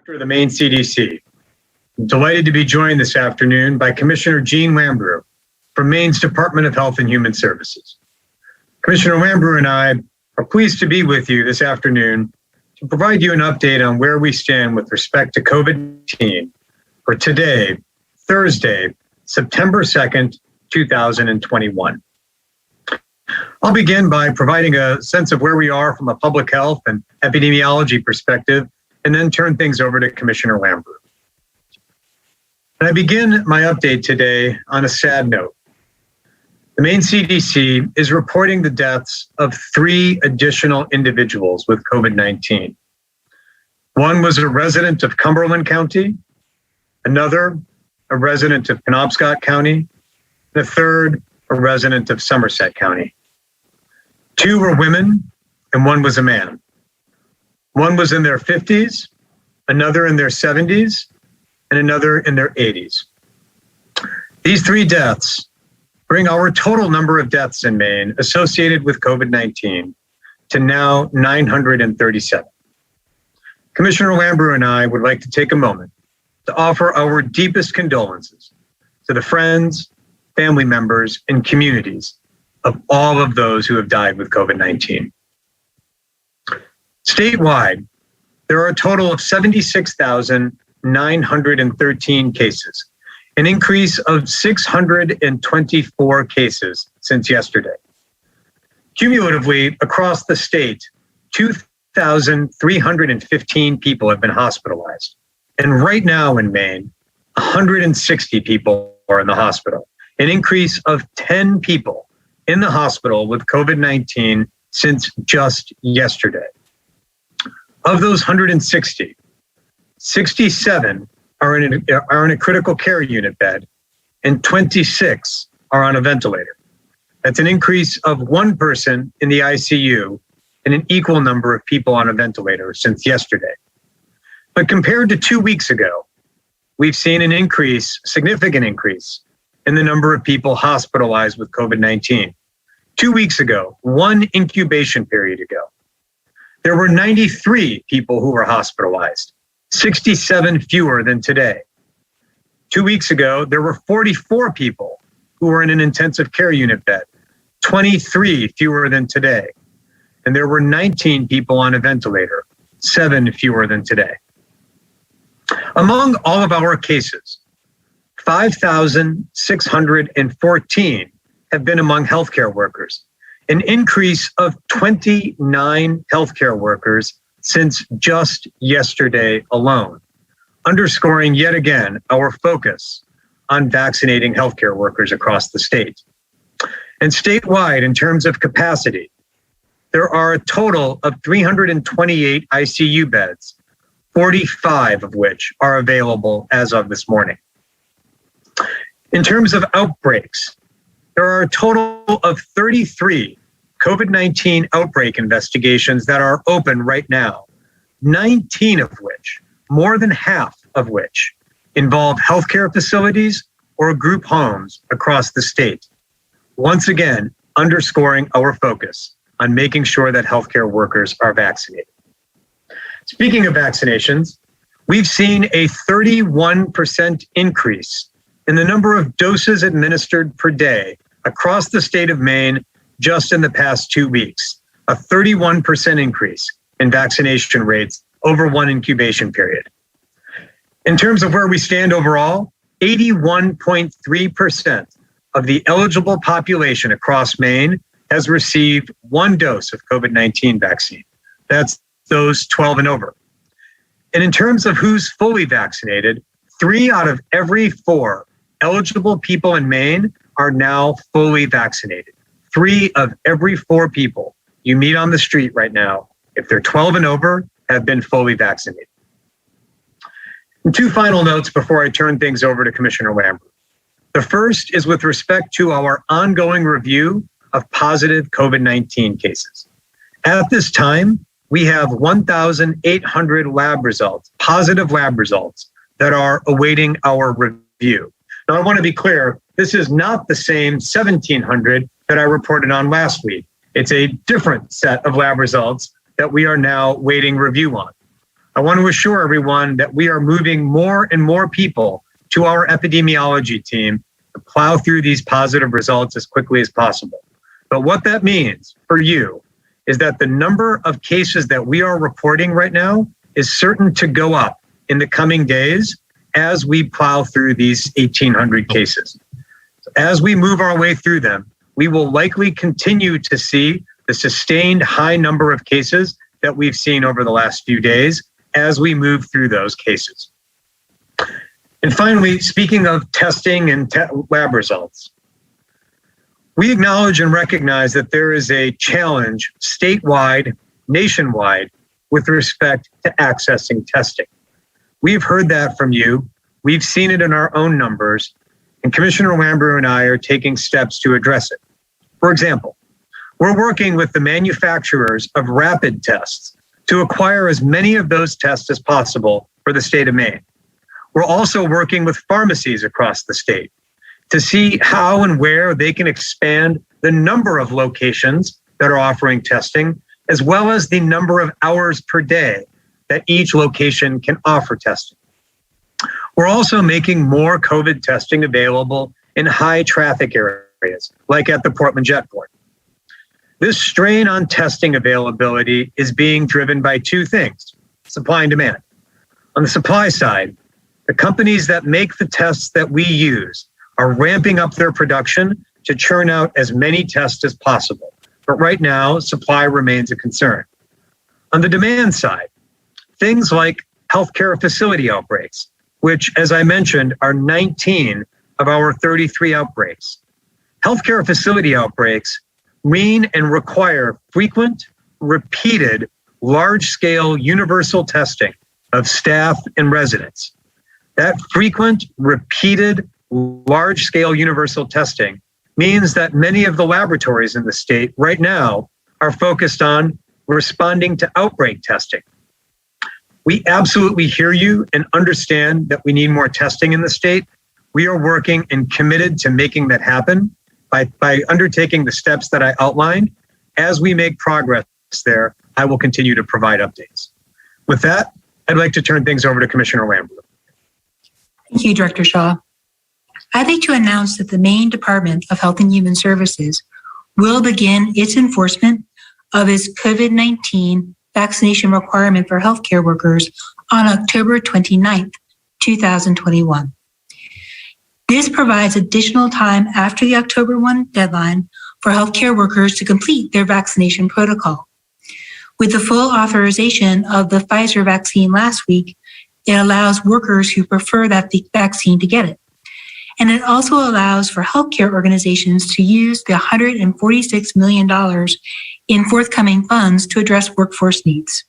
Director of the Maine CDC. I'm delighted to be joined this afternoon by Commissioner Jeanne Lambrew from Maine's Department of Health and Human Services. Commissioner Lambrew and I are pleased to be with you this afternoon to provide you an update on where we stand with respect to COVID-19 for today, Thursday, September 2nd, 2021. I'll begin by providing a sense of where we are from a public health and epidemiology perspective, and then turn things over to Commissioner Lambrew. And I begin my update today on a sad note. The Maine CDC is reporting the deaths of 3 additional individuals with COVID-19. One was a resident of Cumberland County, another a resident of Penobscot County, and a third a resident of Somerset County. 2 were women and 1 was a man. One was in their 50s, another in their 70s, and another in their 80s. These 3 deaths bring our total number of deaths in Maine associated with COVID-19 to now 937. Commissioner Lambrew and I would like to take a moment to offer our deepest condolences to the friends, family members, and communities of all of those who have died with COVID-19. Statewide, there are a total of 76,913 cases, an increase of 624 cases since yesterday. Cumulatively, across the state, 2,315 people have been hospitalized. And right now in Maine, 160 people are in the hospital, an increase of 10 people in the hospital with COVID-19 since just yesterday. Of those 160, 67 are in a critical care unit bed, and 26 are on a ventilator. That's an increase of 1 person in the ICU and an equal number of people on a ventilator since yesterday. But compared to 2 weeks ago, we've seen an increase, significant increase, in the number of people hospitalized with COVID-19. 2 weeks ago, 1 incubation period ago, there were 93 people who were hospitalized, 67 fewer than today. 2 weeks ago, there were 44 people who were in an intensive care unit bed, 23 fewer than today. And there were 19 people on a ventilator, 7 fewer than today. Among all of our cases, 5,614 have been among healthcare workers, an increase of 29 healthcare workers since just yesterday alone, underscoring yet again our focus on vaccinating healthcare workers across the state. And statewide, in terms of capacity, there are a total of 328 ICU beds, 45 of which are available as of this morning. In terms of outbreaks, there are a total of 33 COVID-19 outbreak investigations that are open right now, 19 of which, more than half of which, involve healthcare facilities or group homes across the state. Once again, underscoring our focus on making sure that healthcare workers are vaccinated. Speaking of vaccinations, we've seen a 31% increase in the number of doses administered per day across the state of Maine just in the past 2 weeks, a 31% increase in vaccination rates over 1 incubation period. In terms of where we stand overall, 81.3% of the eligible population across Maine has received 1 dose of COVID-19 vaccine. That's those 12 and over. And in terms of who's fully vaccinated, 3 out of every 4 eligible people in Maine are now fully vaccinated. 3 of every 4 people you meet on the street right now, if they're 12 and over, have been fully vaccinated. And 2 final notes before I turn things over to Commissioner Lambrew. The first is with respect to our ongoing review of positive COVID-19 cases. At this time, we have 1,800 lab results, positive lab results, that are awaiting our review. Now, I want to be clear, this is not the same 1,700 that I reported on last week. It's a different set of lab results that we are now waiting review on. I want to assure everyone that we are moving more and more people to our epidemiology team to plow through these positive results as quickly as possible. But what that means for you is that the number of cases that we are reporting right now is certain to go up in the coming days as we plow through these 1,800 cases. So as we move our way through them, we will likely continue to see the sustained high number of cases that we've seen over the last few days as we move through those cases. And finally, speaking of testing and lab results, we acknowledge and recognize that there is a challenge statewide, nationwide, with respect to accessing testing. We've heard that from you. We've seen it in our own numbers, and Commissioner Lambrew and I are taking steps to address it. For example, we're working with the manufacturers of rapid tests to acquire as many of those tests as possible for the state of Maine. We're also working with pharmacies across the state to see how and where they can expand the number of locations that are offering testing, as well as the number of hours per day that each location can offer testing. We're also making more COVID testing available in high traffic areas, like at the Portland Jetport. This strain on testing availability is being driven by two things: supply and demand. On the supply side, the companies that make the tests that we use are ramping up their production to churn out as many tests as possible. But right now, supply remains a concern. On the demand side, things like healthcare facility outbreaks, which, as I mentioned, are 19 of our 33 outbreaks. Healthcare facility outbreaks mean and require frequent, repeated, large-scale universal testing of staff and residents. That frequent, repeated, large-scale universal testing means that many of the laboratories in the state right now are focused on responding to outbreak testing. We absolutely hear you and understand that we need more testing in the state. We are working and committed to making that happen by undertaking the steps that I outlined. As we make progress there, I will continue to provide updates. With that, I'd like to turn things over to Commissioner Lambrew. Thank you, Director Shah. I'd like to announce that the Maine Department of Health and Human Services will begin its enforcement of its COVID-19 vaccination requirement for healthcare workers on October 29th, 2021. This provides additional time after the October 1 deadline for healthcare workers to complete their vaccination protocol. With the full authorization of the Pfizer vaccine last week, it allows workers who prefer that vaccine to get it. And it also allows for healthcare organizations to use the $146 million in forthcoming funds to address workforce needs.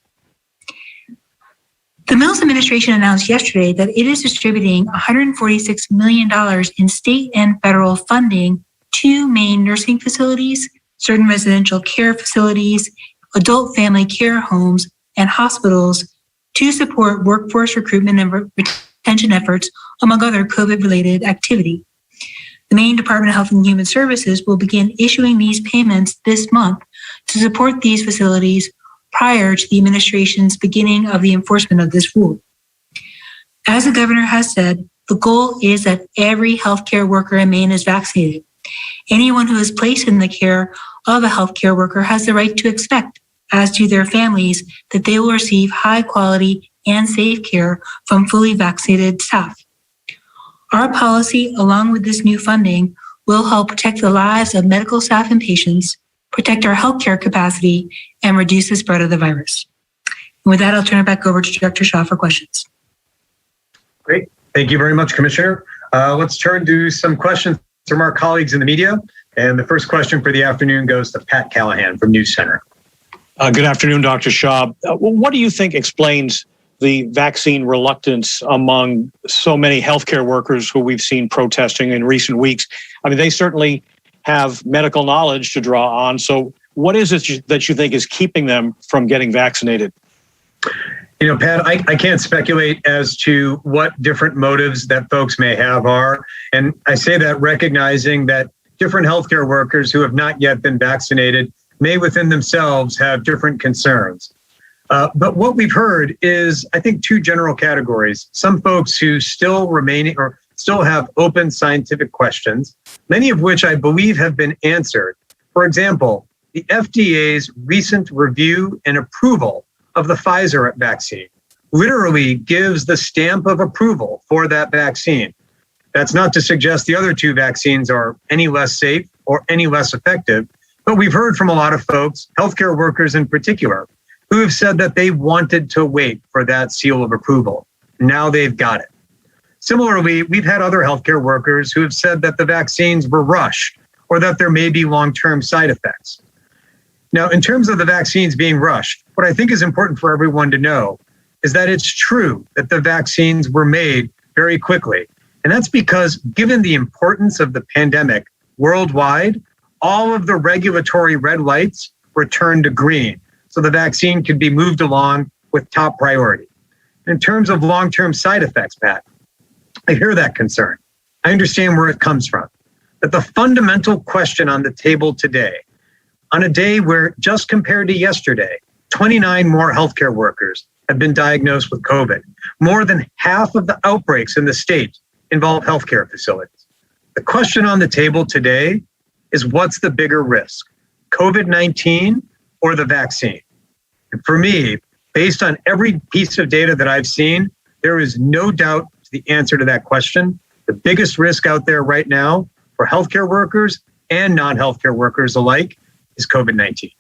The Mills administration announced yesterday that it is distributing $146 million in state and federal funding to Maine nursing facilities, certain residential care facilities, adult family care homes, and hospitals to support workforce recruitment and retention efforts, among other COVID-related activity. The Maine Department of Health and Human Services will begin issuing these payments this month to support these facilities prior to the administration's beginning of the enforcement of this rule. As the governor has said, the goal is that every healthcare worker in Maine is vaccinated. Anyone who is placed in the care of a healthcare worker has the right to expect, as do their families, that they will receive high quality and safe care from fully vaccinated staff. Our policy, along with this new funding, will help protect the lives of medical staff and patients, protect our healthcare capacity, and reduce the spread of the virus. And with that, I'll turn it back over to Director Shah for questions. Great. Thank you very much, Commissioner. Let's turn to some questions from our colleagues in the media. And the first question for the afternoon goes to Pat Callahan from News Center. Good afternoon, Dr. Shah. What do you think explains the vaccine reluctance among so many healthcare workers who we've seen protesting in recent weeks? I mean, they certainly have medical knowledge to draw on. So what is it that you think is keeping them from getting vaccinated? You know, Pat, I can't speculate as to what different motives that folks may have are. And I say that recognizing that different healthcare workers who have not yet been vaccinated may within themselves have different concerns. But what we've heard is, I think, two general categories. Some folks who still remain or still have open scientific questions, many of which I believe have been answered. For example, the FDA's recent review and approval of the Pfizer vaccine literally gives the stamp of approval for that vaccine. That's not to suggest the other two vaccines are any less safe or any less effective, but we've heard from a lot of folks, healthcare workers in particular, who have said that they wanted to wait for that seal of approval. Now they've got it. Similarly, we've had other healthcare workers who have said that the vaccines were rushed or that there may be long-term side effects. Now, in terms of the vaccines being rushed, what I think is important for everyone to know is that it's true that the vaccines were made very quickly. And that's because, given the importance of the pandemic worldwide, all of the regulatory red lights were turned to green, so the vaccine could be moved along with top priority. In terms of long-term side effects, Pat, I hear that concern. I understand where it comes from. But the fundamental question on the table today, on a day where, just compared to yesterday, 29 more healthcare workers have been diagnosed with COVID. More than half of the outbreaks in the state involve healthcare facilities. The question on the table today is, what's the bigger risk, COVID-19 or the vaccine? And for me, based on every piece of data that I've seen, there is no doubt the answer to that question. The biggest risk out there right now for healthcare workers and non-healthcare workers alike is COVID-19.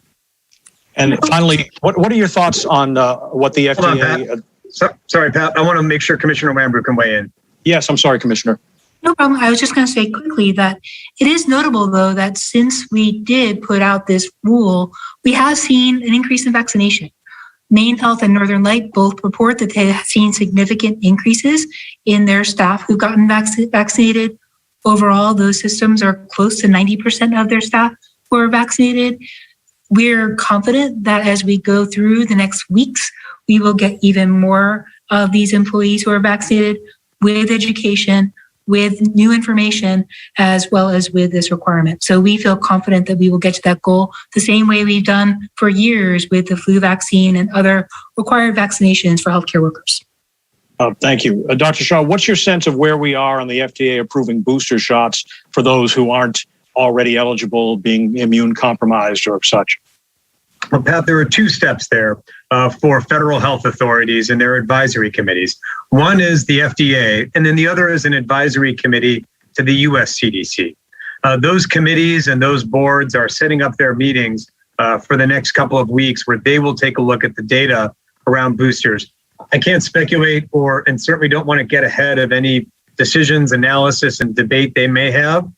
And finally, what are your thoughts on what the FDA... Sorry, Pat. I want to make sure Commissioner Lambrew can weigh in. Yes, I'm sorry, Commissioner. No problem. I was just going to say quickly that it is notable, though, that since we did put out this rule, we have seen an increase in vaccination. Maine Health and Northern Light both report that they have seen significant increases in their staff who've gotten vaccinated. Overall, those systems are close to 90% of their staff who are vaccinated. We're confident that as we go through the next weeks, we will get even more of these employees who are vaccinated with education, with new information, as well as with this requirement. So we feel confident that we will get to that goal the same way we've done for years with the flu vaccine and other required vaccinations for healthcare workers. Thank you. Dr. Shah, what's your sense of where we are on the FDA approving booster shots for those who aren't already eligible, being immune compromised or such? Well, Pat, there are two steps there for federal health authorities and their advisory committees. One is the FDA, and then the other is an advisory committee to the US CDC. Those committees and those boards are setting up their meetings for the next couple of weeks where they will take a look at the data around boosters. I can't speculate and certainly don't want to get ahead of any decisions, analysis, and debate they may have.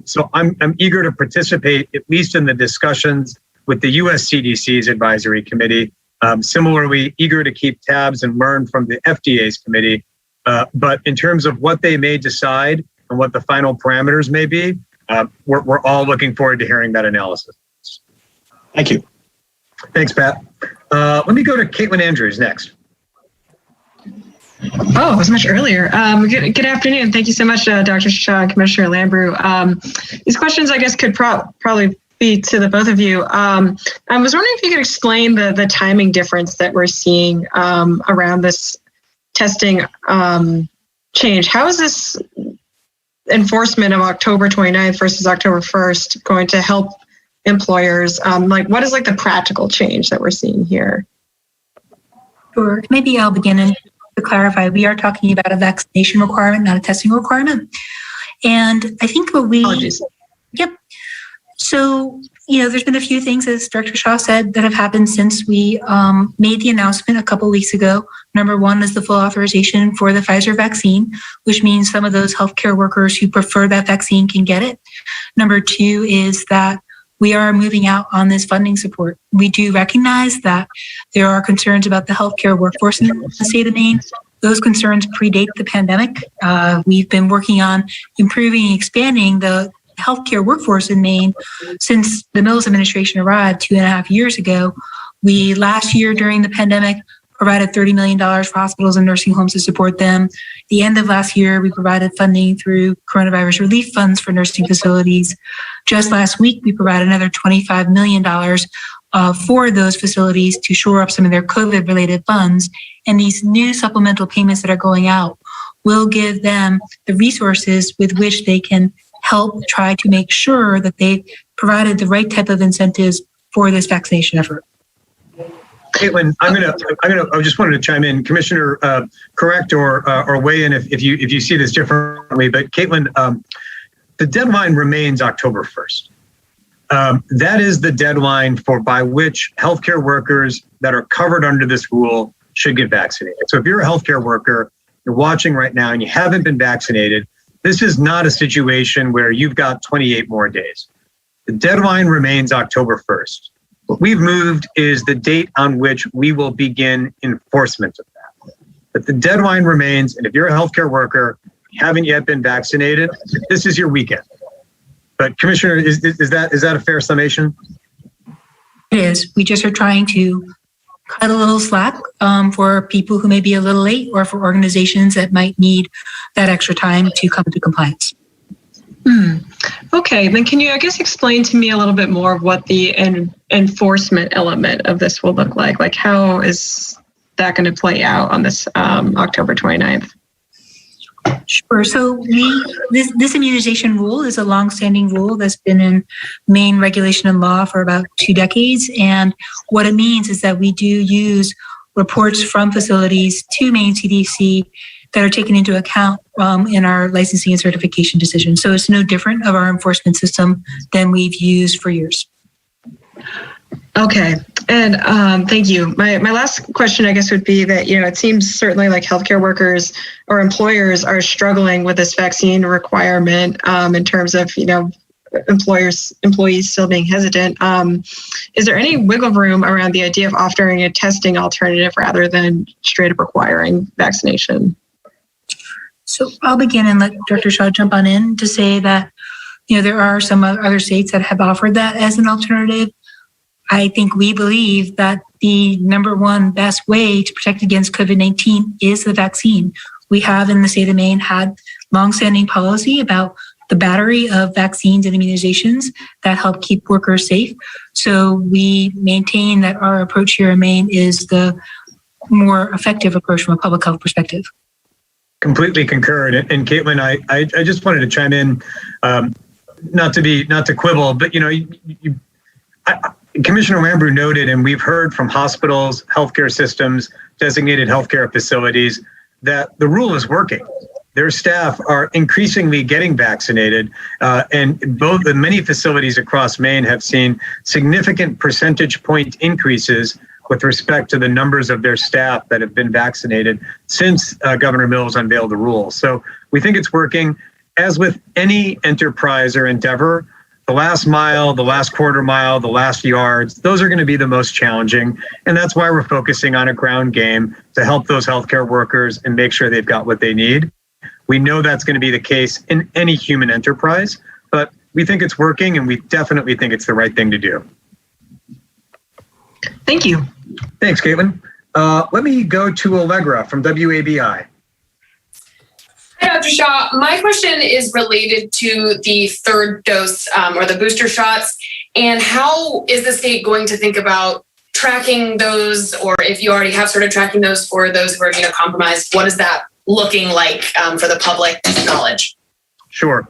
So I'm eager to participate, at least in the discussions with the US CDC's advisory committee. Similarly, eager to keep tabs and learn from the FDA's committee. But in terms of what they may decide and what the final parameters may be, we're all looking forward to hearing that analysis. Thank you. Thanks, Pat. Let me go to Caitlin Andrews next. Oh, it was much earlier. Good afternoon. Thank you so much, Dr. Shah, Commissioner Lambrew. These questions, I guess, could probably be to the both of you. I was wondering if you could explain the timing difference that we're seeing around this testing change. How is this enforcement of October 29th versus October 1st going to help employers? What is the practical change that we're seeing here? Sure. Maybe I'll begin and to clarify, we are talking about a vaccination requirement, not a testing requirement. And I think what we... Apologies. Yep. So, there's been a few things, as Director Shah said, that have happened since we made the announcement a couple of weeks ago. Number one is the full authorization for the Pfizer vaccine, which means some of those healthcare workers who prefer that vaccine can get it. Number two is that we are moving out on this funding support. We do recognize that there are concerns about the healthcare workforce in the state of Maine. Those concerns predate the pandemic. We've been working on improving and expanding the healthcare workforce in Maine since the Mills administration arrived 2.5 years ago. We, last year during the pandemic, provided $30 million for hospitals and nursing homes to support them. The end of last year, we provided funding through coronavirus relief funds for nursing facilities. Just last week, we provided another $25 million for those facilities to shore up some of their COVID-related funds. And these new supplemental payments that are going out will give them the resources with which they can help try to make sure that they've provided the right type of incentives for this vaccination effort. Caitlin, I just wanted to chime in. Commissioner, correct or weigh in if you see this differently. But Caitlin, the deadline remains October 1st. That is the deadline by which healthcare workers that are covered under this rule should get vaccinated. So if you're a healthcare worker, you're watching right now and you haven't been vaccinated, this is not a situation where you've got 28 more days. The deadline remains October 1st. What we've moved is the date on which we will begin enforcement of that. But the deadline remains, and if you're a healthcare worker, haven't yet been vaccinated, this is your weekend. But Commissioner, is that a fair summation? It is. We just are trying to cut a little slack for people who may be a little late or for organizations that might need that extra time to come into compliance. Okay, then can you, I guess, explain to me a little bit more of what the enforcement element of this will look like? Like, how is that going to play out on this October 29th? Sure. So this immunization rule is a longstanding rule that's been in Maine regulation and law for about 2 decades. And what it means is that we do use reports from facilities to Maine CDC that are taken into account in our licensing and certification decision. So it's no different of our enforcement system than we've used for years. Okay, and thank you. My last question, I guess, would be that, it seems certainly like healthcare workers or employers are struggling with this vaccine requirement in terms of, employees still being hesitant. Is there any wiggle room around the idea of offering a testing alternative rather than straight up requiring vaccination? So I'll begin and let Dr. Shah jump on in to say that, there are some other states that have offered that as an alternative. I think we believe that the number one best way to protect against COVID-19 is the vaccine. We have in the state of Maine had longstanding policy about the battery of vaccines and immunizations that help keep workers safe. So we maintain that our approach here in Maine is the more effective approach from a public health perspective. Completely concurred. And Caitlin, I just wanted to chime in, not to quibble, but Commissioner Lambrew noted, and we've heard from hospitals, healthcare systems, designated healthcare facilities, that the rule is working. Their staff are increasingly getting vaccinated, and many facilities across Maine have seen significant percentage point increases with respect to the numbers of their staff that have been vaccinated since Governor Mills unveiled the rule. So we think it's working. As with any enterprise or endeavor, the last mile, the last quarter mile, the last yards, those are going to be the most challenging. And that's why we're focusing on a ground game to help those healthcare workers and make sure they've got what they need. We know that's going to be the case in any human enterprise, but we think it's working and we definitely think it's the right thing to do. Thank you. Thanks, Caitlin. Let me go to Allegra from WABI. Hi, Dr. Shah. My question is related to the third dose or the booster shots, and how is the state going to think about tracking those, or if you already have started tracking those for those who are immunocompromised, what is that looking like for the public knowledge? Sure.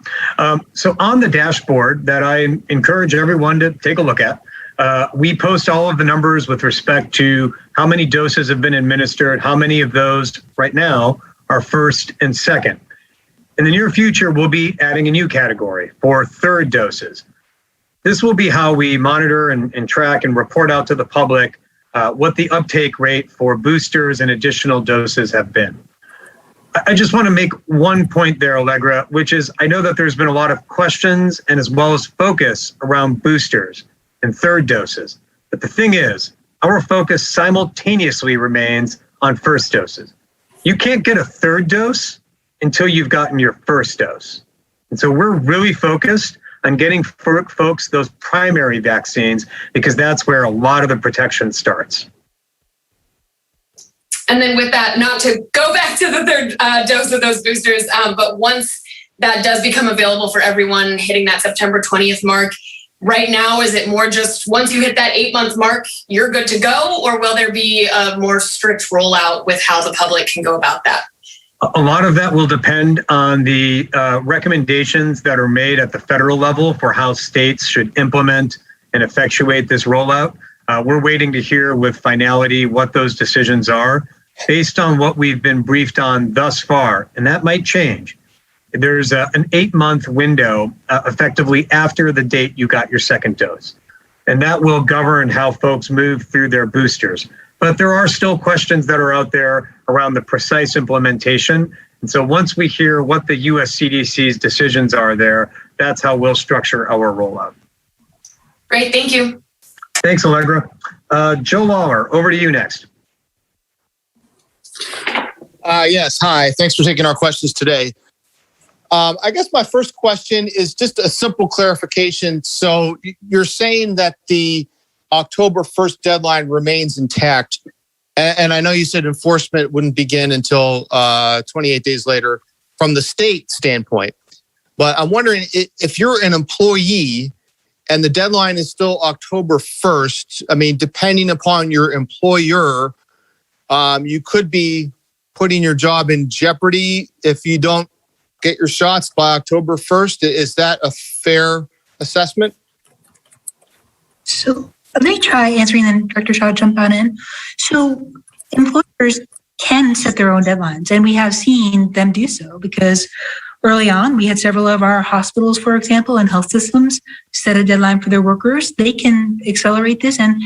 So on the dashboard that I encourage everyone to take a look at, we post all of the numbers with respect to how many doses have been administered, how many of those right now are first and second. In the near future, we'll be adding a new category for third doses. This will be how we monitor and track and report out to the public what the uptake rate for boosters and additional doses have been. I just want to make one point there, Allegra, which is I know that there's been a lot of questions and as well as focus around boosters and third doses. But the thing is, our focus simultaneously remains on first doses. You can't get a third dose until you've gotten your first dose. And so we're really focused on getting folks those primary vaccines because that's where a lot of the protection starts. And then with that, not to go back to the third dose of those boosters, but once that does become available for everyone hitting that September 20th mark, right now? Is it more just once you hit that 8-month mark, you're good to go? Or will there be a more strict rollout with how the public can go about that? A lot of that will depend on the recommendations that are made at the federal level for how states should implement and effectuate this rollout. We're waiting to hear with finality what those decisions are based on what we've been briefed on thus far, and that might change. There's an 8-month window effectively after the date you got your second dose, and that will govern how folks move through their boosters. But there are still questions that are out there around the precise implementation. And so once we hear what the US CDC's decisions are there, that's how we'll structure our rollout. Great, thank you. Thanks, Allegra. Joe Lawler, over to you next. Yes, hi. Thanks for taking our questions today. I guess my first question is just a simple clarification. So you're saying that the October 1st deadline remains intact. And I know you said enforcement wouldn't begin until 28 days later from the state standpoint. But I'm wondering if you're an employee and the deadline is still October 1st, I mean, depending upon your employer, you could be putting your job in jeopardy if you don't get your shots by October 1st. Is that a fair assessment? So let me try answering, then Dr. Shah jump on in. So employers can set their own deadlines, and we have seen them do so because early on, we had several of our hospitals, for example, and health systems set a deadline for their workers. They can accelerate this, and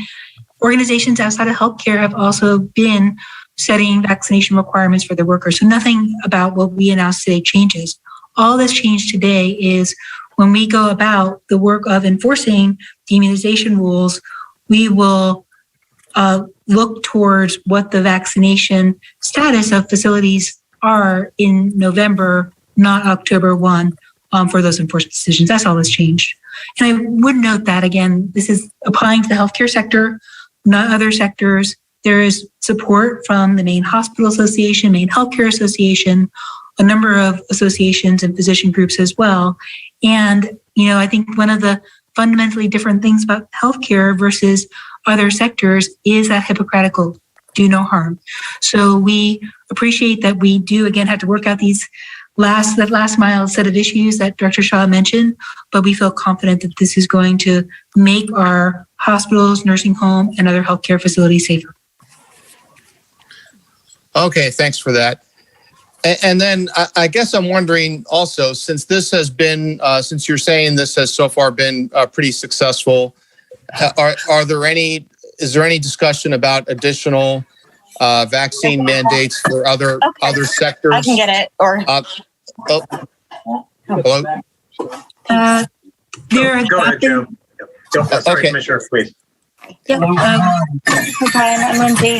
organizations outside of healthcare have also been setting vaccination requirements for their workers. So nothing about what we announced today changes. All that's changed today is when we go about the work of enforcing the immunization rules, we will look towards what the vaccination status of facilities are in November, not October 1, for those enforcement decisions. That's all that's changed. And I would note that, again, this is applying to the healthcare sector, not other sectors. There is support from the Maine Hospital Association, Maine Healthcare Association, a number of associations and physician groups as well. And, I think one of the fundamentally different things about healthcare versus other sectors is that Hippocratic oath, do no harm. So we appreciate that we do, again, have to work out that last mile set of issues that Dr. Shah mentioned, but we feel confident that this is going to make our hospitals, nursing home, and other healthcare facilities safer. Okay, thanks for that. And then I guess I'm wondering also, since this has been, since you're saying this has so far been pretty successful, is there any discussion about additional vaccine mandates for other sectors? I can get it. Or hello. Go ahead, Joe. Sorry, Okay. Commissioner, please. yeah. Okay, I'm Lindsay.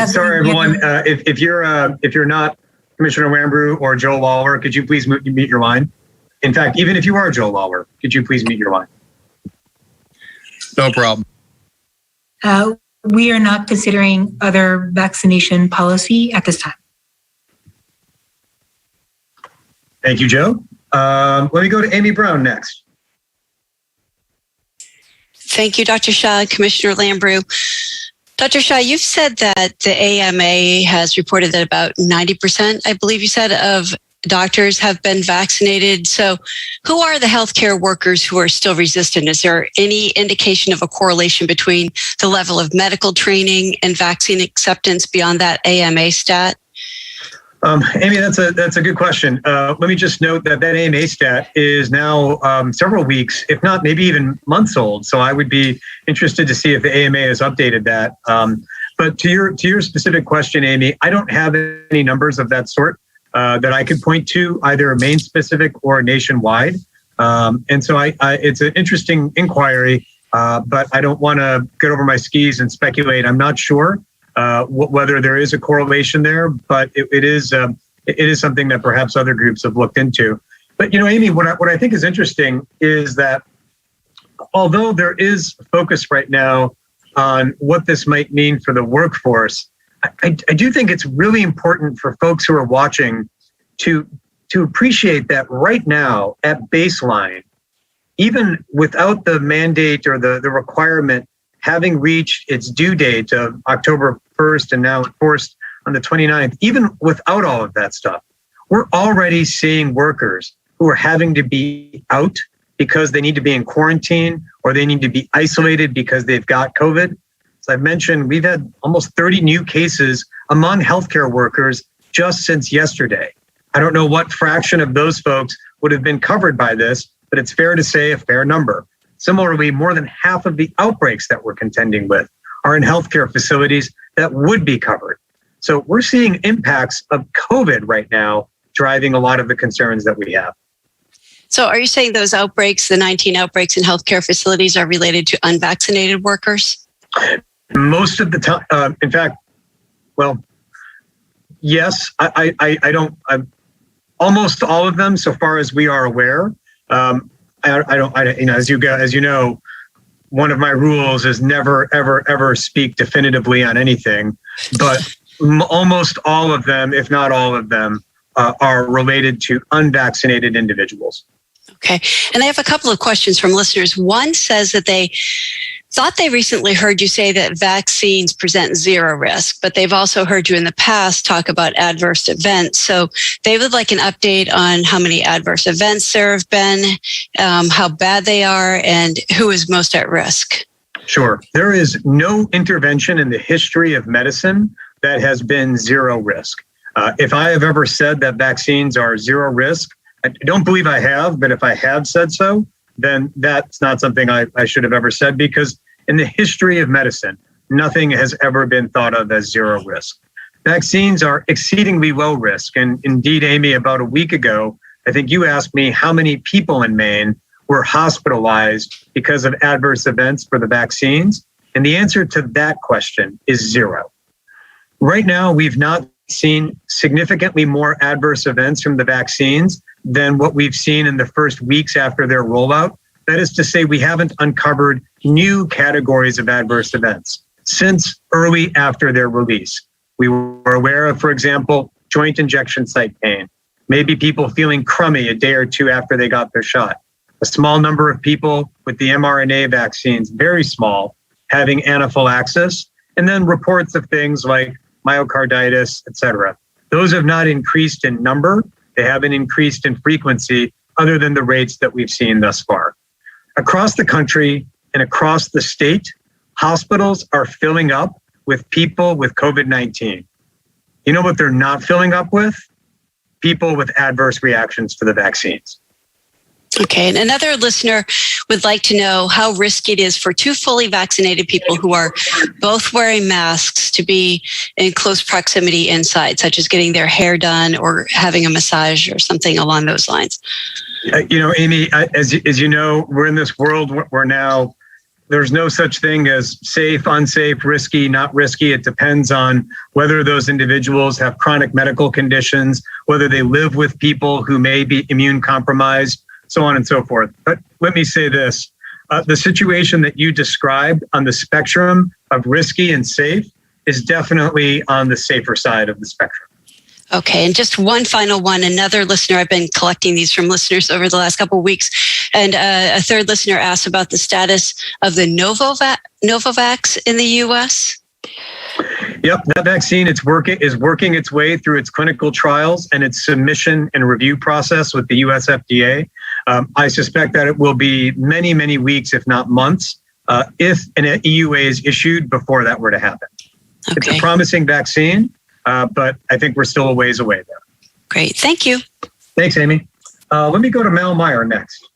Sorry, everyone. If you're not Commissioner Lambrew or Joe Lawler, could you please mute your line? In fact, even if you are Joe Lawler, could you please mute your line? No problem. We are not considering other vaccination policy at this time. Thank you, Joe. Let me go to Amy Brown next. Thank you, Dr. Shah, Commissioner Lambrew. Dr. Shah, you've said that the AMA has reported that about 90%, I believe you said, of doctors have been vaccinated. So who are the healthcare workers who are still resistant? Is there any indication of a correlation between the level of medical training and vaccine acceptance beyond that AMA stat? Amy, that's a good question. Let me just note that AMA stat is now several weeks, if not maybe even months old. So I would be interested to see if the AMA has updated that. But to your specific question, Amy, I don't have any numbers of that sort that I could point to, either Maine specific or nationwide. And so it's an interesting inquiry, but I don't want to get over my skis and speculate. I'm not sure whether there is a correlation there, but it is something that perhaps other groups have looked into. But Amy, what I think is interesting is that although there is focus right now on what this might mean for the workforce, I do think it's really important for folks who are watching to appreciate that right now at baseline, even without the mandate or the requirement, having reached its due date of October 1st and now enforced on the 29th, even without all of that stuff, we're already seeing workers who are having to be out because they need to be in quarantine or they need to be isolated because they've got COVID. As I've mentioned, we've had almost 30 new cases among healthcare workers just since yesterday. I don't know what fraction of those folks would have been covered by this, but it's fair to say a fair number. Similarly, more than half of the outbreaks that we're contending with are in healthcare facilities that would be covered. So we're seeing impacts of COVID right now driving a lot of the concerns that we have. So are you saying those outbreaks, the 19 outbreaks in healthcare facilities, are related to unvaccinated workers? Most of the time, in fact, well, yes, almost all of them, so far as we are aware. As you know, one of my rules is never, ever, ever speak definitively on anything, but almost all of them, if not all of them, are related to unvaccinated individuals. Okay. And I have a couple of questions from listeners. One says that they thought they recently heard you say that vaccines present zero risk, but they've also heard you in the past talk about adverse events. So they would like an update on how many adverse events there have been, how bad they are, and who is most at risk. Sure. There is no intervention in the history of medicine that has been zero risk. If I have ever said that vaccines are zero risk, I don't believe I have, but if I have said so, then that's not something I should have ever said, because in the history of medicine, nothing has ever been thought of as zero risk. Vaccines are exceedingly low risk. And indeed, Amy, about a week ago, I think you asked me how many people in Maine were hospitalized because of adverse events for the vaccines. And the answer to that question is zero. Right now, we've not seen significantly more adverse events from the vaccines than what we've seen in the first weeks after their rollout. That is to say, we haven't uncovered new categories of adverse events since early after their release. We were aware of, for example, joint injection site pain, maybe people feeling crummy a day or two after they got their shot, a small number of people with the mRNA vaccines, very small, having anaphylaxis, and then reports of things like myocarditis, et cetera. Those have not increased in number. They haven't increased in frequency other than the rates that we've seen thus far. Across the country and across the state, hospitals are filling up with people with COVID-19. You know what they're not filling up with? People with adverse reactions to the vaccines. Okay, and another listener would like to know how risky it is for two fully vaccinated people who are both wearing masks to be in close proximity inside, such as getting their hair done or having a massage or something along those lines. Amy, as you know, we're in this world where now there's no such thing as safe, unsafe, risky, not risky. It depends on whether those individuals have chronic medical conditions, whether they live with people who may be immune compromised, so on and so forth. But let me say this, the situation that you described on the spectrum of risky and safe is definitely on the safer side of the spectrum. Okay, and just one final one. Another listener, I've been collecting these from listeners over the last couple of weeks, and a third listener asked about the status of the Novavax in the U.S. Yep, that vaccine is working its way through its clinical trials and its submission and review process with the U.S. FDA. I suspect that it will be many, many weeks, if not months, if an EUA is issued before that were to happen. Okay. It's a promising vaccine, but I think we're still a ways away there. Great. Thank you. Thanks, Amy. Let me go to Mel Meyer next.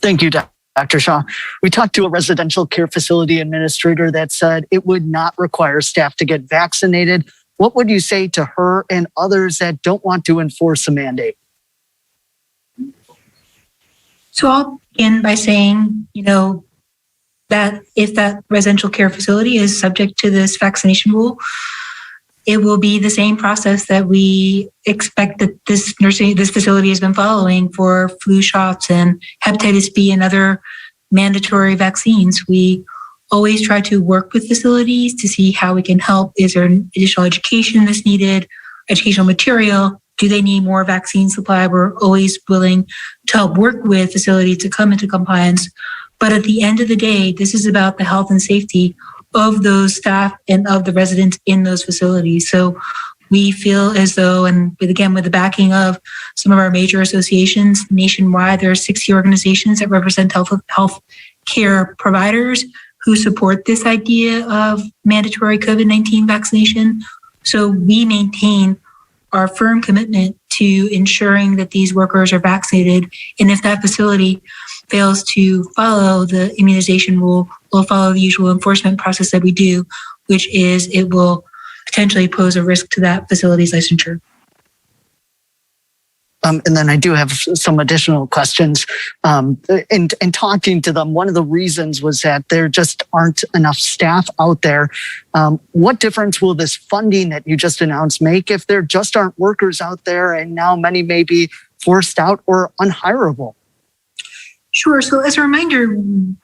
Thank you, Dr. Shah. We talked to a residential care facility administrator that said it would not require staff to get vaccinated. What would you say to her and others that don't want to enforce a mandate? So I'll begin by saying, that if that residential care facility is subject to this vaccination rule, it will be the same process that we expect that this facility has been following for flu shots and hepatitis B and other mandatory vaccines. We always try to work with facilities to see how we can help. Is there additional education that's needed, educational material Do they need more vaccine supply? We're always willing to help work with facilities to come into compliance. But at the end of the day, this is about the health and safety of those staff and of the residents in those facilities. So we feel as though, and again, with the backing of some of our major associations nationwide, there are 60 organizations that represent health care providers who support this idea of mandatory COVID-19 vaccination. So we maintain our firm commitment to ensuring that these workers are vaccinated. And if that facility fails to follow the immunization rule, we'll follow the usual enforcement process that we do, which is it will potentially pose a risk to that facility's licensure. And then I do have some additional questions. In talking to them, one of the reasons was that there just aren't enough staff out there. What difference will this funding that you just announced make if there just aren't workers out there and now many may be forced out or unhireable? Sure. So as a reminder,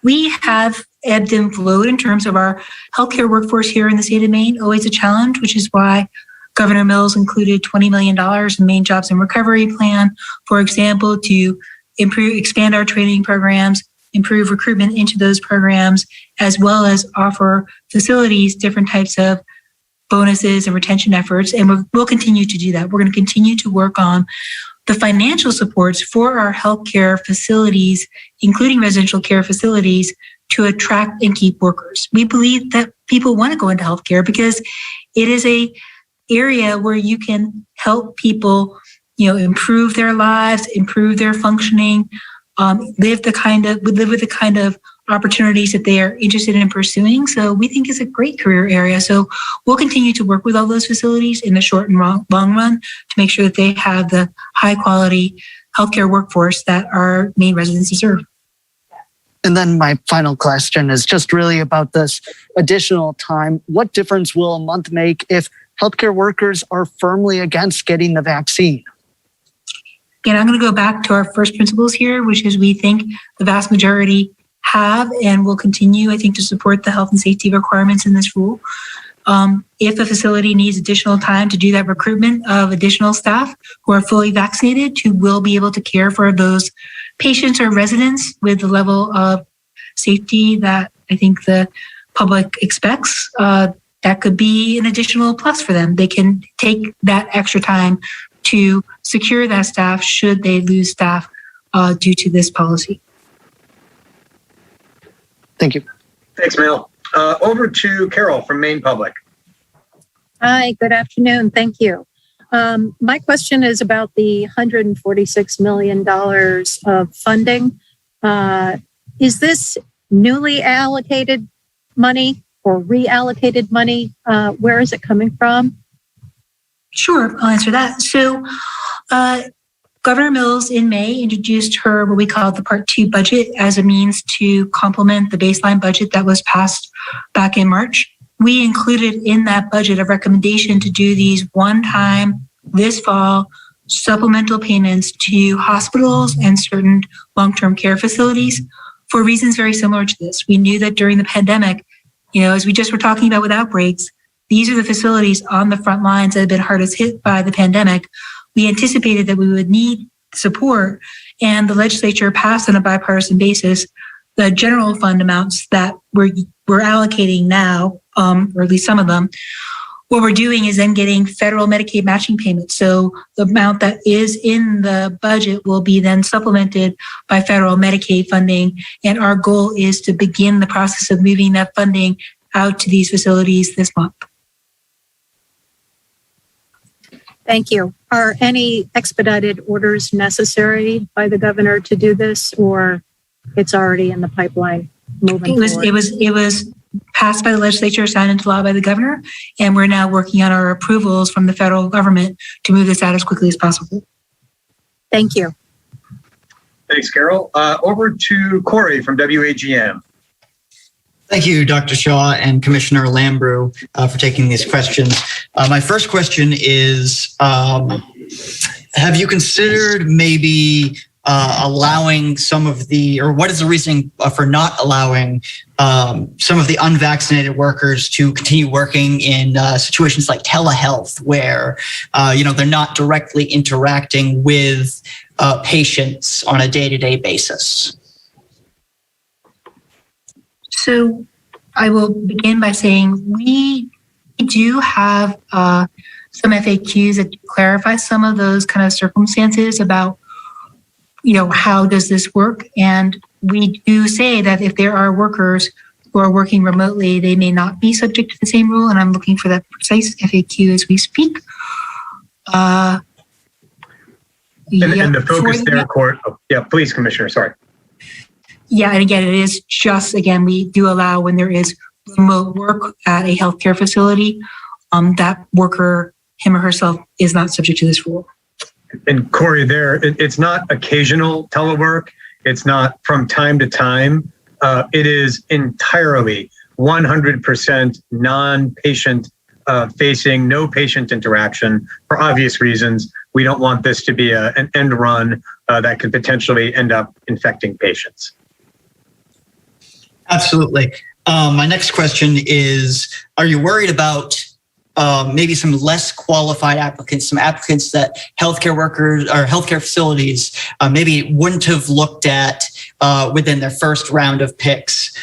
we have ebbed and flowed in terms of our healthcare workforce here in the state of Maine, always a challenge, which is why Governor Mills included $20 million in Maine Jobs and Recovery Plan, for example, to expand our training programs, improve recruitment into those programs, as well as offer facilities different types of bonuses and retention efforts. And we'll continue to do that. We're going to continue to work on the financial supports for our healthcare facilities, including residential care facilities, to attract and keep workers. We believe that people want to go into healthcare because it is a area where you can help people, improve their lives, improve their functioning, live with the kind of opportunities that they are interested in pursuing. So we think it's a great career area. So we'll continue to work with all those facilities in the short and long run to make sure that they have the high quality healthcare workforce that our Maine residents deserve. And then my final question is just really about this additional time. What difference will a month make if healthcare workers are firmly against getting the vaccine? Again, I'm going to go back to our first principles here, which is we think the vast majority have and will continue, I think, to support the health and safety requirements in this rule. If a facility needs additional time to do that recruitment of additional staff who are fully vaccinated, who will be able to care for those patients or residents with the level of safety that I think the public expects, that could be an additional plus for them. They can take that extra time to secure that staff should they lose staff due to this policy. Thank you. Thanks, Mel. Over to Carol from Maine Public. Hi, good afternoon. Thank you. My question is about the $146 million of funding. Is this newly allocated money or reallocated money? Where is it coming from? Sure, I'll answer that. So Governor Mills in May introduced what we call the Part 2 budget as a means to complement the baseline budget that was passed back in March. We included in that budget a recommendation to do these one-time, this fall, supplemental payments to hospitals and certain long-term care facilities for reasons very similar to this. We knew that during the pandemic, as we just were talking about with outbreaks, these are the facilities on the front lines that have been hardest hit by the pandemic. We anticipated that we would need support, and the legislature passed on a bipartisan basis the general fund amounts that we're allocating now, or at least some of them. What we're doing is then getting federal Medicaid matching payments. So the amount that is in the budget will be then supplemented by federal Medicaid funding. And our goal is to begin the process of moving that funding out to these facilities this month. Thank you. Are any expedited orders necessary by the governor to do this, or it's already in the pipeline moving forward? It was passed by the legislature, signed into law by the governor, and we're now working on our approvals from the federal government to move this out as quickly as possible. Thank you. Thanks, Carol. Over to Corey from WAGM. Thank you, Dr. Shah and Commissioner Lambrew, for taking these questions. My first question is, have you considered maybe allowing some of the, or what is the reasoning for not allowing some of the unvaccinated workers to continue working in situations like telehealth, where they're not directly interacting with patients on a day-to-day basis? So I will begin by saying we do have some FAQs that clarify some of those kind of circumstances about, how does this work? And we do say that if there are workers who are working remotely, they may not be subject to the same rule. And I'm looking for that precise FAQ as we speak. And the focus there, Court. Oh, yeah, please, Commissioner. Sorry. Yeah, and again, it is just, we do allow when there is remote work at a healthcare facility, that worker, him or herself, is not subject to this rule. And Corey, it's not occasional telework. It's not from time to time. It is entirely 100% non-patient facing, no patient interaction for obvious reasons. We don't want this to be an end run that could potentially end up infecting patients. Absolutely. My next question is, are you worried about maybe some less qualified applicants, some applicants that healthcare workers or healthcare facilities maybe wouldn't have looked at within their first round of picks,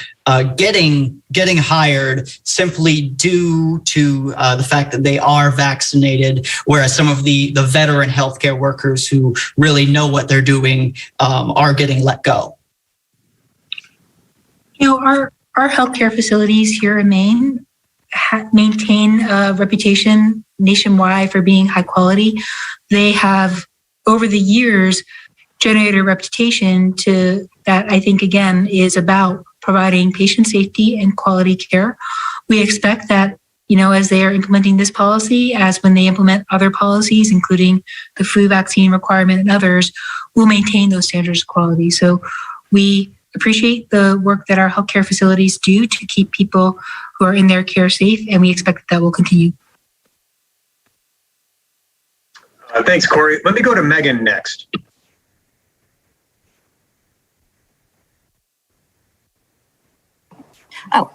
getting hired simply due to the fact that they are vaccinated, whereas some of the veteran healthcare workers who really know what they're doing are getting let go? Our healthcare facilities here in Maine maintain a reputation nationwide for being high quality. They have, over the years, generated a reputation that I think, again, is about providing patient safety and quality care. We expect that, as they are implementing this policy, as when they implement other policies, including the flu vaccine requirement and others, we'll maintain those standards of quality. So we appreciate the work that our healthcare facilities do to keep people who are in their care safe, and we expect that will continue. Thanks, Corey. Let me go to Megan next. Oh,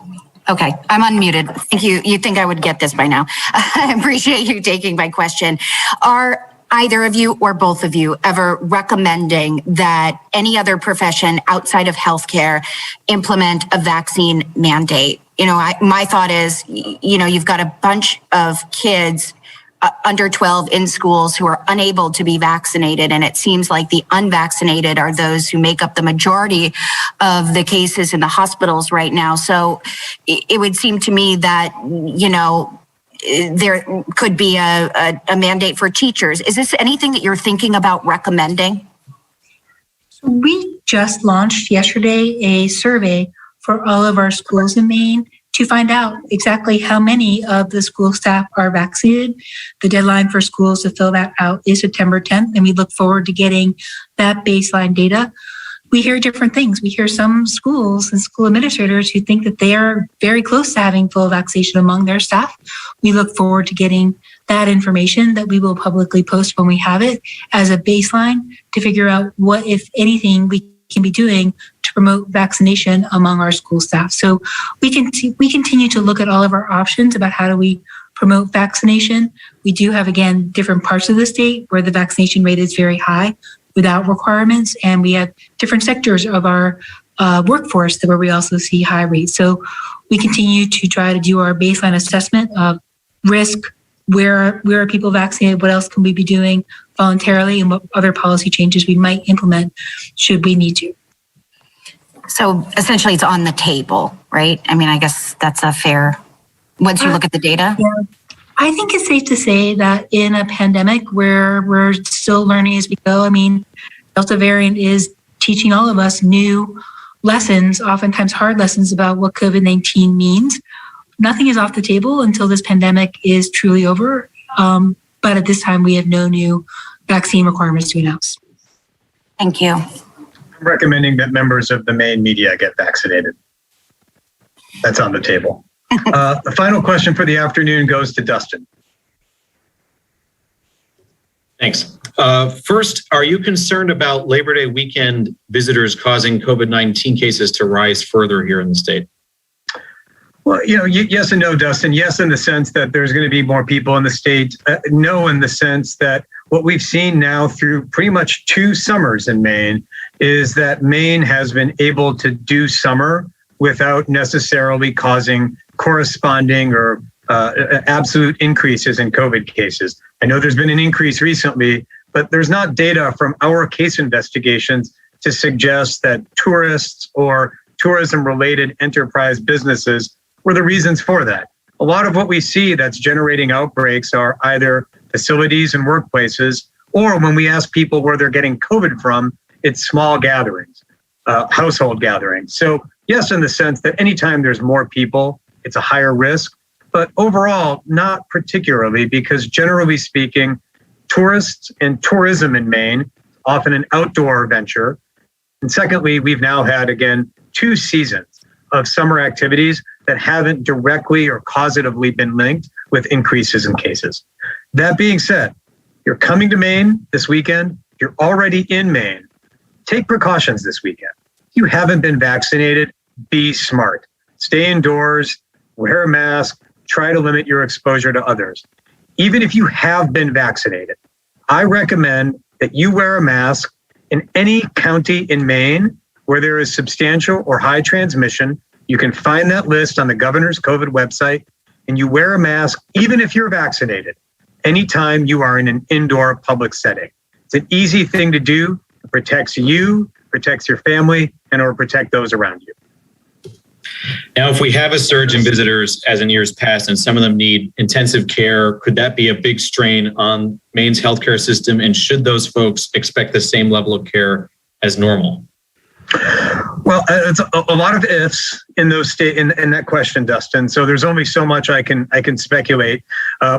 okay. I'm unmuted. Thank you. You'd think I would get this by now. I appreciate you taking my question. Are either of you or both of you ever recommending that any other profession outside of healthcare implement a vaccine mandate? My thought is, you've got a bunch of kids under 12 in schools who are unable to be vaccinated. And it seems like the unvaccinated are those who make up the majority of the cases in the hospitals right now. So it would seem to me that, there could be a mandate for teachers. Is this anything that you're thinking about recommending? We just launched yesterday a survey for all of our schools in Maine to find out exactly how many of the school staff are vaccinated. The deadline for schools to fill that out is September 10th, and we look forward to getting that baseline data. We hear different things. We hear some schools and school administrators who think that they are very close to having full vaccination among their staff. We look forward to getting that information that we will publicly post when we have it as a baseline to figure out what, if anything, we can be doing to promote vaccination among our school staff. So we continue to look at all of our options about how do we promote vaccination. We do have, again, different parts of the state where the vaccination rate is very high without requirements. And we have different sectors of our workforce where we also see high rates. So we continue to try to do our baseline assessment of risk, where are people vaccinated, what else can we be doing voluntarily, and what other policy changes we might implement should we need to. So essentially it's on the table, right? I mean, I guess that's a fair, once you look at the data. Yeah. I think it's safe to say that in a pandemic where we're still learning as we go, I mean, Delta variant is teaching all of us new lessons, oftentimes hard lessons about what COVID-19 means. Nothing is off the table until this pandemic is truly over. But at this time, we have no new vaccine requirements to announce. Thank you. I'm recommending that members of the Maine media get vaccinated. That's on the table. The final question for the afternoon goes to Dustin. Thanks. First, are you concerned about Labor Day weekend visitors causing COVID-19 cases to rise further here in the state? Well, yes and no, Dustin. Yes, in the sense that there's going to be more people in the state. No, in the sense that what we've seen now through pretty much 2 summers in Maine is that Maine has been able to do summer without necessarily causing corresponding or absolute increases in COVID cases. I know there's been an increase recently, but there's not data from our case investigations to suggest that tourists or tourism-related enterprise businesses were the reasons for that. A lot of what we see that's generating outbreaks are either facilities and workplaces, or when we ask people where they're getting COVID from, it's small gatherings, household gatherings. So yes, in the sense that anytime there's more people, it's a higher risk, but overall, not particularly, because generally speaking, tourists and tourism in Maine, often an outdoor venture. And secondly, we've now had, again, 2 seasons of summer activities that haven't directly or causatively been linked with increases in cases. That being said, you're coming to Maine this weekend, you're already in Maine, take precautions this weekend. If you haven't been vaccinated, be smart. Stay indoors, wear a mask, try to limit your exposure to others. Even if you have been vaccinated, I recommend that you wear a mask in any county in Maine where there is substantial or high transmission. You can find that list on the governor's COVID website, and you wear a mask even if you're vaccinated anytime you are in an indoor public setting. It's an easy thing to do. It protects you, protects your family, and or protect those around you. Now, if we have a surge in visitors as in years past and some of them need intensive care, could that be a big strain on Maine's healthcare system? And should those folks expect the same level of care as normal? Well, it's a lot of ifs in those in that question, Dustin. So there's only so much I can speculate.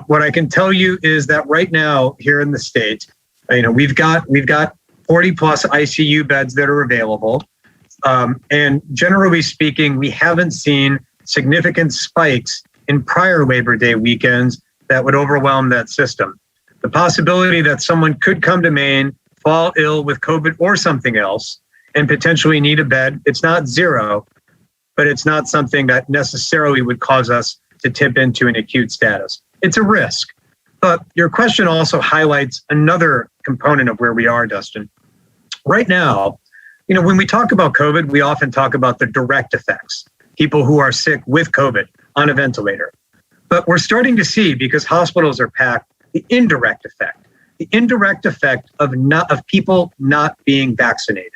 What I can tell you is that right now here in the state, we've got 40 plus ICU beds that are available. And generally speaking, we haven't seen significant spikes in prior Labor Day weekends that would overwhelm that system. The possibility that someone could come to Maine, fall ill with COVID or something else, and potentially need a bed, it's not zero, but it's not something that necessarily would cause us to tip into an acute status. It's a risk. But your question also highlights another component of where we are, Dustin. Right now, when we talk about COVID, we often talk about the direct effects, people who are sick with COVID on a ventilator. But we're starting to see, because hospitals are packed, the indirect effect of people not being vaccinated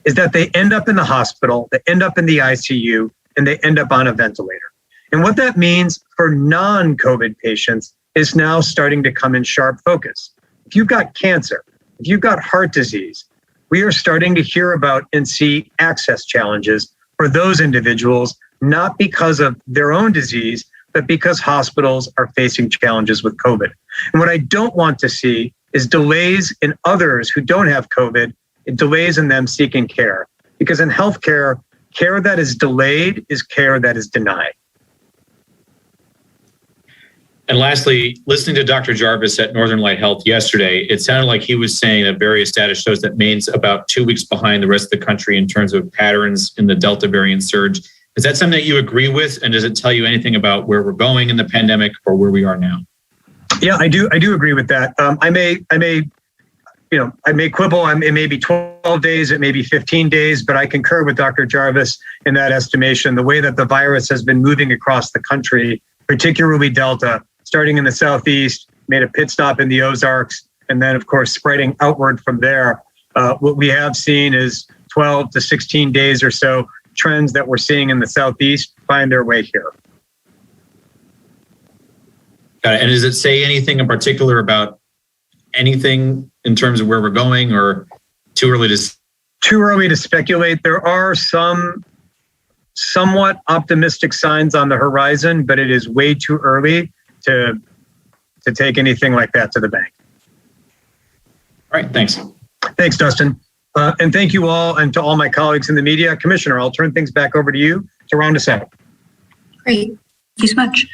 is that they end up in the hospital, they end up in the ICU, and they end up on a ventilator. And what that means for non-COVID patients is now starting to come in sharp focus. If you've got cancer, if you've got heart disease, we are starting to hear about and see access challenges for those individuals, not because of their own disease, but because hospitals are facing challenges with COVID. And what I don't want to see is delays in others who don't have COVID, and delays in them seeking care. Because in healthcare, care that is delayed is care that is denied. And lastly, listening to Dr. Jarvis at Northern Light Health yesterday, it sounded like he was saying that various data shows that Maine's about 2 weeks behind the rest of the country in terms of patterns in the Delta variant surge. Is that something that you agree with? And does it tell you anything about where we're going in the pandemic or where we are now? Yeah, I do agree with that. I may quibble. It may be 12 days, it may be 15 days, but I concur with Dr. Jarvis in that estimation. The way that the virus has been moving across the country, particularly Delta, starting in the southeast, made a pit stop in the Ozarks, and then, of course, spreading outward from there. What we have seen is 12 to 16 days or so trends that we're seeing in the southeast find their way here. Got it. And does it say anything in particular about anything in terms of where we're going, or too early to? Too early to speculate. There are some somewhat optimistic signs on the horizon, but it is way too early to take anything like that to the bank. All right, thanks. Thanks, Dustin. And thank you all, and to all my colleagues in the media. Commissioner, I'll turn things back over to you to round us out. Great. Thank you so much.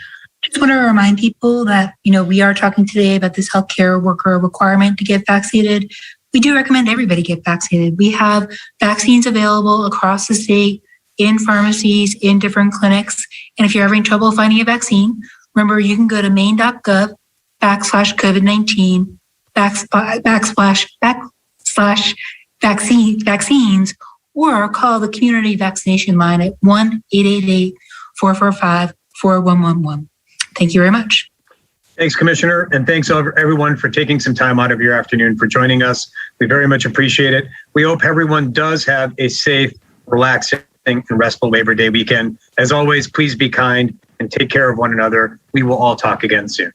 Just want to remind people that, we are talking today about this healthcare worker requirement to get vaccinated. We do recommend everybody get vaccinated. We have vaccines available across the state in pharmacies, in different clinics. And if you're having trouble finding a vaccine, remember you can go to maine.gov/COVID-19 vaccines, or call the community vaccination line at 1-888-445-4111. Thank you very much. Thanks, Commissioner, and thanks everyone for taking some time out of your afternoon for joining us. We very much appreciate it. We hope everyone does have a safe, relaxing, and restful Labor Day weekend. As always, please be kind and take care of one another. We will all talk again soon.